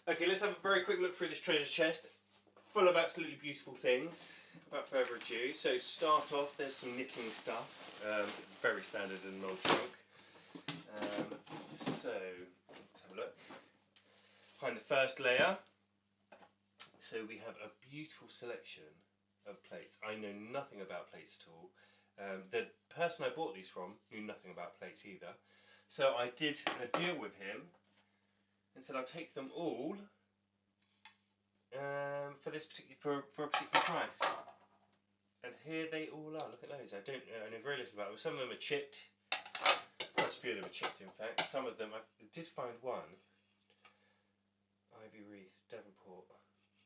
Okay, let's have a very quick look through this treasure chest, full of absolutely beautiful things. Without further ado, so start off, there's some knitting stuff, very standard in an old trunk. So let's have a look. Behind the first layer, so we have a beautiful selection of plates. I know nothing about plates at all. The person I bought these from knew nothing about plates either. So I did a deal with him and said I'll take them all for this particular for a particular price. And here they all are. Look at those. I know very little about them. Some of them are chipped. Quite a few of them are chipped, in fact. Some of them I did find one. Ivy wreath, Devonport,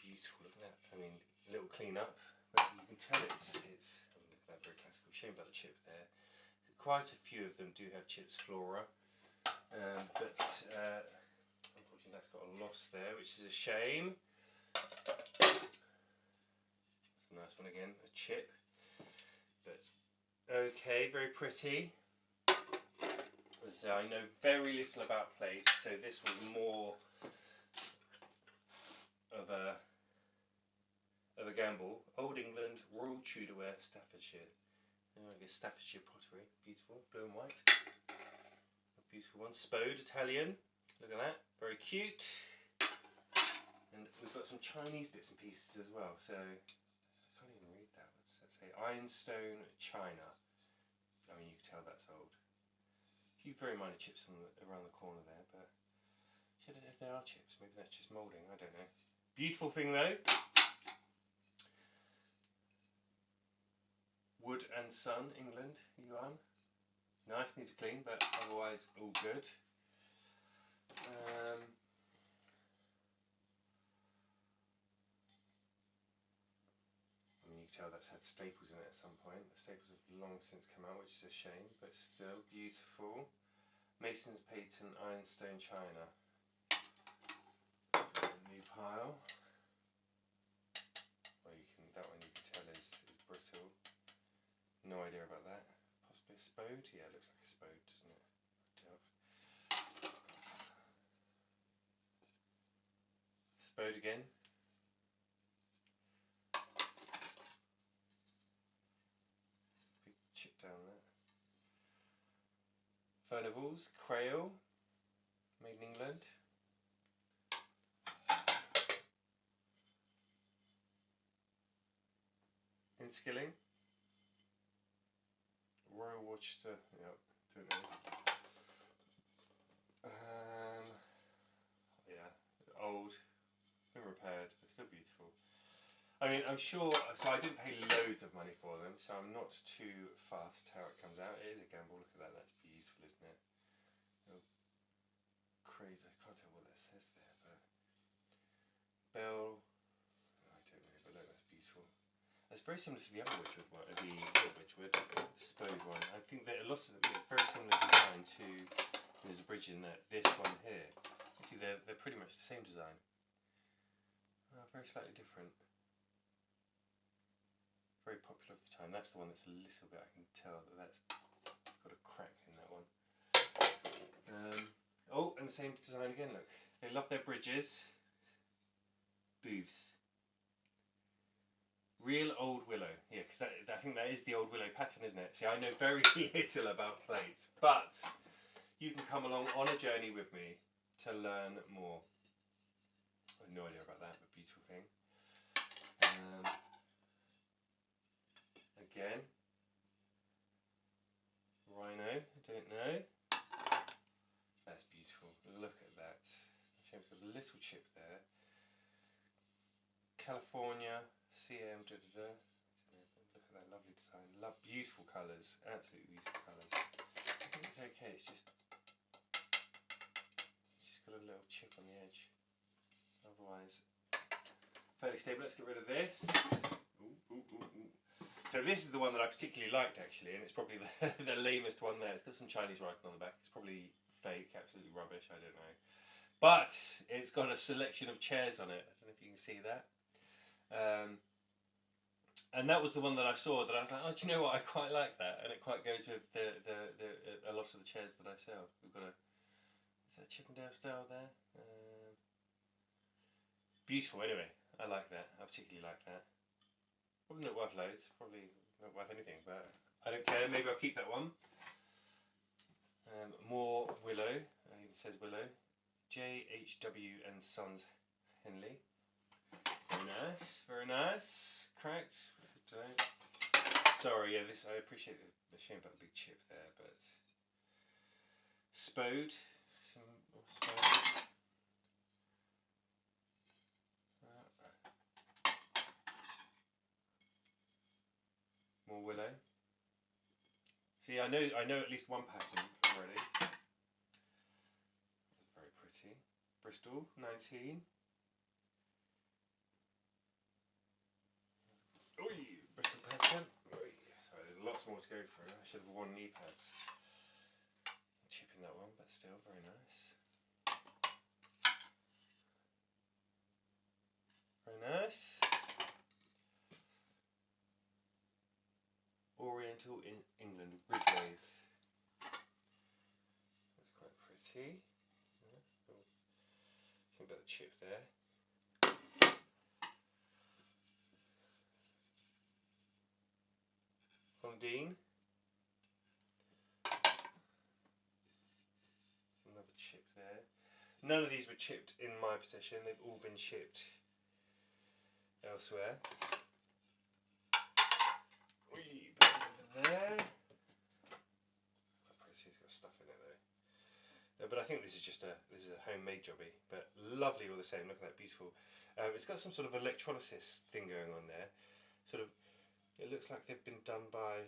beautiful. Look at that. I mean, a little clean up, but you can tell it's. I mean, look at that, very classical. Shame about the chip there. Quite a few of them do have chips flora, but unfortunately that's got a loss there, which is a shame. That's a nice one again, a chip. But okay, very pretty. So I know very little about plates, so this was more of a gamble. Old England, Royal Tudorware, Staffordshire. I guess Staffordshire pottery, beautiful, blue and white. A beautiful one. Spode, Italian. Look at that, very cute. And we've got some Chinese bits and pieces as well. So I can't even read that. What does that say? Ironstone, China. I mean, you can tell that's old. A few very minor chips around the corner there, but I don't know if they are chips. Maybe that's just moulding. I don't know. Beautiful thing though. Wood and Son, England, Yuan. Nice, needs a clean, but otherwise all good. I mean, you can tell that's had staples in it at some point. The staples have long since come out, which is a shame, but still beautiful. Mason's Patent, Ironstone, China. New pile. Well, that one you can tell is brittle. No idea about that. Possibly a spode? Yeah, it looks like a spode, doesn't it? Spode again. Big chip down there. Furnivals, Crail, made in England. In Skilling. Royal Worcester, yep, don't know. Yeah, old, been repaired, but still beautiful. I mean, I'm sure, so I didn't pay loads of money for them, so I'm not too fussed how it comes out. It is a gamble, look at that, that's beautiful, isn't it? Oh, crazy, I can't tell what that says there, but Bell, I don't know, but look, that's beautiful. It's very similar to the other Wedgwood one, the Spode one. I think that a lot of them are very similar design to, there's a bridge in there, this one here. Actually, they're pretty much the same design. Very slightly different. Very popular at the time. That's the one that's a little bit, I can tell that's got a crack in that one. Oh, and the same design again, look. They love their bridges. Booths. Real Old Willow, yeah, because I think that is the Old Willow pattern, isn't it? See, I know very little about plates, but you can come along on a journey with me to learn more. I have no idea about that, but beautiful thing. Again, Rhino, I don't know. That's beautiful, look at that. Shame for the little chip there. California, CM, Look at that lovely design. Love beautiful colours, absolutely beautiful colours. I think it's okay, it's just got a little chip on the edge. Otherwise, fairly stable. Let's get rid of this. Ooh. So this is the one that I particularly liked actually, and it's probably the lamest one there. It's got some Chinese writing on the back. It's probably fake, absolutely rubbish, I don't know. But it's got a selection of chairs on it. I don't know if you can see that. And that was the one that I saw that I was like, oh, do you know what? I quite like that, and it quite goes with a lot of the chairs that I sell. We've got is that Chippendale style there? Beautiful anyway. I like that. I particularly like that. Probably not worth loads. Probably not worth anything, but I don't care. Maybe I'll keep that one. More willow. It even says willow. JHW and Sons Henley. Very nice. Very nice. Cracked. Sorry, yeah, this I appreciate the shame about the big chip there, but Spode. Some more Spode. More willow. See, I know at least one pattern already. Very pretty. Bristol 19. Oi, Bristol pattern. Oi. Sorry, there's lots more to go through. I should have worn knee pads. Chipping that one, but still very nice. Very nice. Oriental in England, Ridgeways. That's quite pretty. Yeah, cool. Think about the chip there. Dean. Another chip there. None of these were chipped in my possession. They've all been chipped elsewhere. Wee, put it over there. It's got stuff in it though. But I think this is just a homemade jobby, but lovely all the same. Look at that, beautiful. It's got some sort of electrolysis thing going on there. Sort of, it looks like they've been done by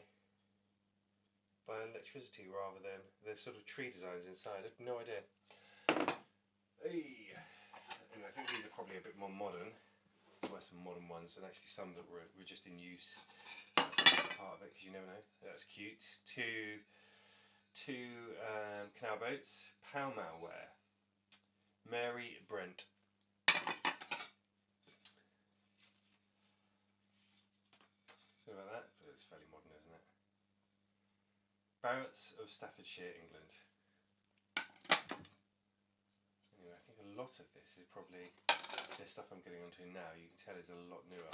electricity rather than the sort of tree designs inside. I have no idea. Hey. And I think these are probably a bit more modern. There were some modern ones, and actually some that were just in use. Part of it, because you never know. That's cute. Two canal boats. Pall Mall wear. Mary Brent. Sorry about that, but it's fairly modern, isn't it? Barretts of Staffordshire, England. Anyway, I think a lot of this is probably the stuff I'm getting onto now. You can tell is a lot newer.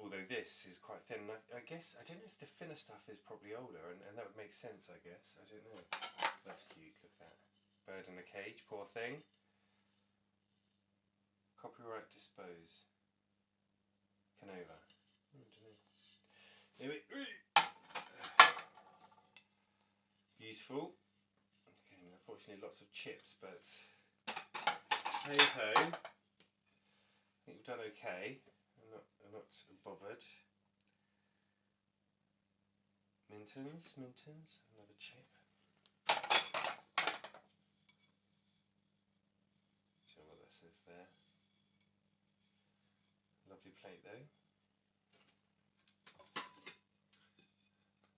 Although this is quite thin. I guess, I don't know if the thinner stuff is probably older, and that would make sense, I guess. I don't know. That's cute, look at that. Bird in a cage, poor thing. Copyright dispose. Canova. I don't know. Anyway. Beautiful. Okay, unfortunately lots of chips, but hey ho. I think we've done okay. I'm not bothered. Mintons, another chip. Show what that says there. Lovely plate though.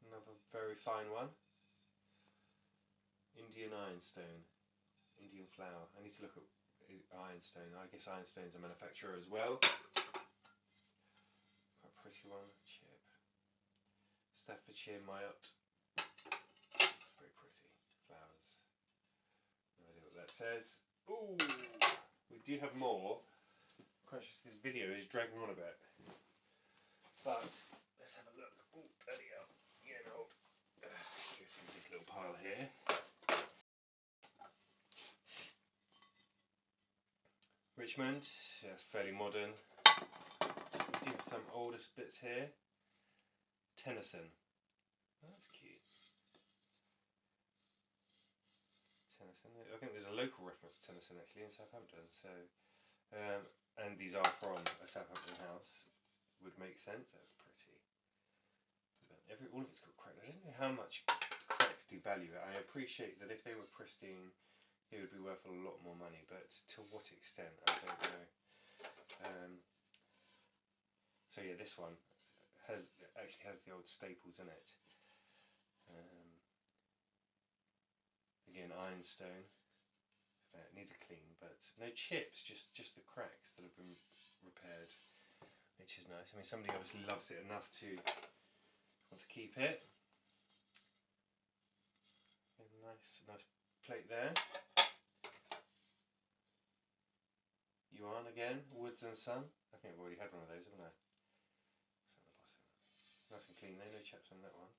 Another very fine one. Indian ironstone, Indian flower. I need to look at ironstone. I guess ironstone's a manufacturer as well. Quite a pretty one. Chip. Staffordshire Mayotte. Very pretty. Flowers. No idea what that says. Ooh! We do have more. I'm conscious this video is dragging on a bit. But let's have a look. Oh, bloody hell. Yeah, no. Go through this little pile here. Richmond, yeah, it's fairly modern. We do have some older bits here. Tennyson, oh, that's cute. Tennyson, I think there's a local reference to Tennyson actually in Southampton. So, and these are from a Southampton house. Would make sense. That's pretty. But all of it's got crack. I don't know how much cracks devalue it. I appreciate that if they were pristine, it would be worth a lot more money, but to what extent, I don't know. So yeah, this one actually has the old staples in it. Again, ironstone. It needs a clean, but no chips, just the cracks that have been repaired, which is nice. I mean, somebody obviously loves it enough to want to keep it. A nice plate there. again, Woods and Son. I think I've already had one of those, haven't I? It's on the bottom. Nice and clean, no chaps on that one.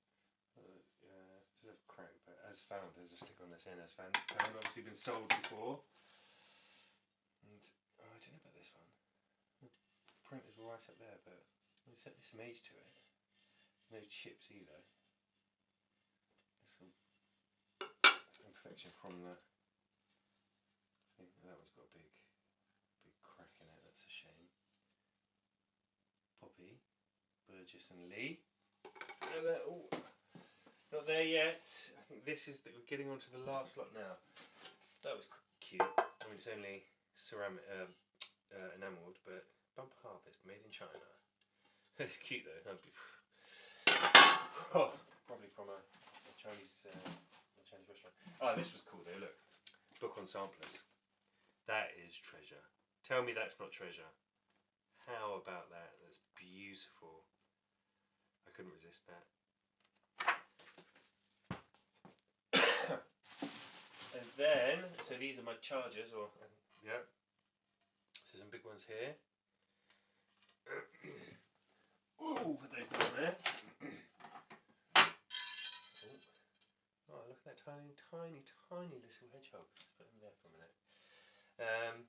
Does have a crack, but as found, there's a sticker on this end, as found. Obviously been sold before. And, oh, I don't know about this one. The print is right up there, but there's certainly some age to it. No chips either. There's some imperfection from the... I think that one's got a big crack in it, that's a shame. Poppy, Burgess and Lee. Oh, not there yet. I think this is, we're getting on to the last lot now. That was cute. I mean, it's only ceramic, enamelled, but Bumper Harvest, made in China. It's cute though. Oh, probably from a Chinese restaurant. Oh, this was cool though. Look, book on samplers. That is treasure. Tell me that's not treasure. How about that? That's beautiful. I couldn't resist that. And then, so these are my chargers, or yeah. So some big ones here. Ooh, put those down there. Oh, look at that tiny little hedgehog. Just put him there for a minute. And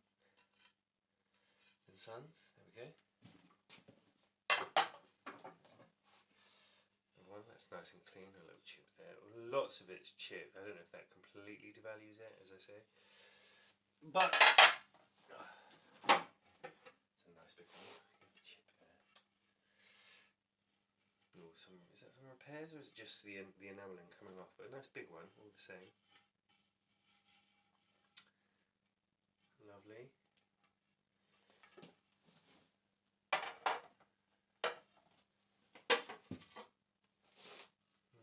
Sons, there we go. One that's nice and clean, a little chip there. Lots of it's chipped. I don't know if that completely devalues it, as I say. But it's a nice big one. Chip there. Oh, is that some repairs, or is it just the enamelling coming off? But a nice big one, all the same. Lovely.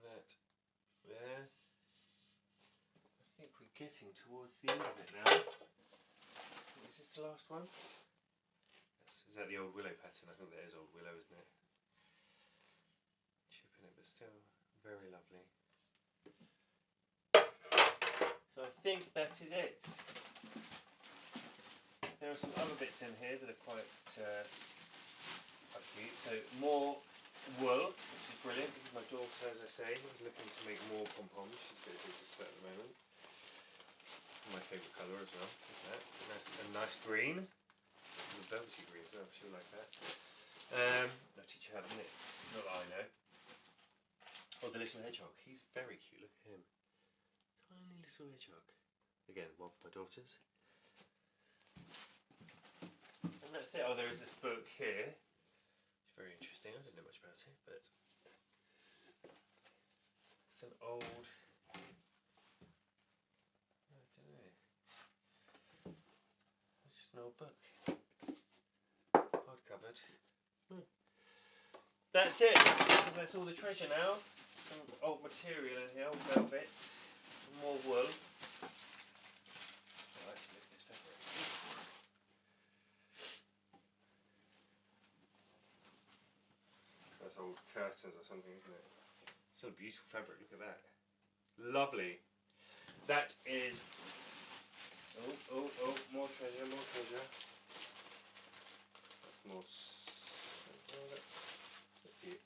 That there. I think we're getting towards the end of it now. Is this the last one? Yes. Is that the old willow pattern? I think that is old willow, isn't it? Chipping it, but still very lovely. So I think that is it. There are some other bits in here that are quite cute. So more wool, which is brilliant because my daughter, as I say, is looking to make more pom-poms. She's going to do just that at the moment. My favourite colour as well. Look at that. A nice green. A velvety green as well. She'll like that. I'll teach you how to knit. Not that I know. Oh, the little hedgehog. He's very cute. Look at him. Tiny little hedgehog. Again, one for my daughters. And that's it. Oh, there is this book here. It's very interesting. I don't know much about it, but it's an old... I don't know. It's just an old book. Hardcovered. That's it. That's all the treasure now. Some old material in here, old velvet, some more wool. Oh, actually, look at this fabric. That's old curtains or something, isn't it? Still a beautiful fabric, look at that. Lovely. That is... Oh, more treasure, more treasure. That's more... Oh, that's cute.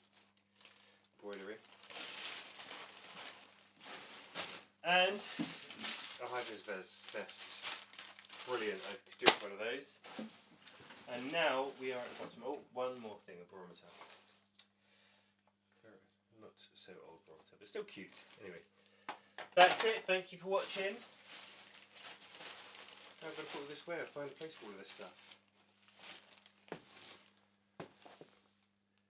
Embroidery. And a high-vis vest. Brilliant, I could do one of those. And now we are at the bottom. Oh, one more thing, a barometer. Not so old barometer, but still cute. Anyway, that's it. Thank you for watching. Now I've got to put all this where? Find a place for all of this stuff.